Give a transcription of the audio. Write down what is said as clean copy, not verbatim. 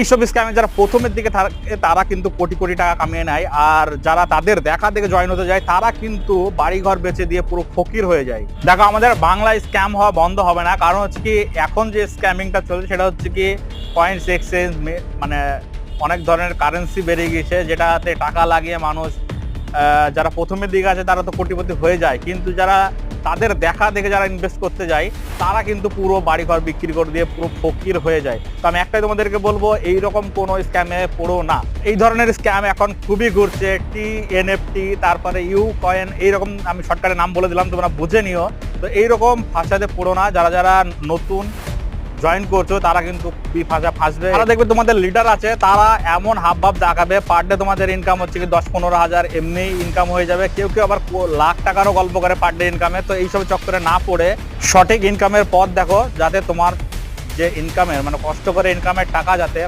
এইসব স্ক্যামে যারা প্রথমের দিকে থাকে তারা কিন্তু কোটি কোটি টাকা কামিয়ে নেয়, আর যারা তাদের দেখা দেখে জয়েন হতে যায় তারা কিন্তু বাড়িঘর বেচে দিয়ে পুরো ফকির হয়ে যায়। দেখো, আমাদের বাংলায় স্ক্যাম হওয়া বন্ধ হবে না, কারণ হচ্ছে কি এখন যে স্ক্যামিংটা চলছে সেটা হচ্ছে কি কয়েন্স এক্সচেঞ্জ, মানে অনেক ধরনের কারেন্সি বেরিয়ে গেছে যেটাতে টাকা লাগিয়ে মানুষ যারা প্রথমের দিকে আছে তারা তো কোটিপতি হয়ে যায়, কিন্তু যারা তাদের দেখা দেখে যারা ইনভেস্ট করতে যায় তারা কিন্তু পুরো বাড়িঘর বিক্রি করে দিয়ে পুরো ফকির হয়ে যায়। তো আমি একটাই তোমাদেরকে বলবো, এইরকম কোনো স্ক্যামে পড়ো না। এই ধরনের স্ক্যাম এখন খুবই ঘুরছে, TNFT, তারপরে ইউ কয়েন, এইরকম আমি শর্টকাটে নাম বলে দিলাম, তোমরা বুঝে নিও। তো এইরকম ফাঁসাতে পড়ো না, যারা যারা নতুন জয়েন করছো তারা কিন্তু ফাঁসবে। তারা দেখবে তোমাদের লিডার আছে, তারা এমন হাবভাব দেখাবে পার ডে তোমাদের ইনকাম হচ্ছে কি 10-15 হাজার এমনি ইনকাম হয়ে যাবে, কেউ কেউ আবার লাখ টাকারও গল্প করে পার ডে ইনকামে। তো এইসব চক্করে না পড়ে সঠিক ইনকামের পথ দেখো, যাতে তোমার যে ইনকামের মানে কষ্ট করে ইনকামের টাকা যাতে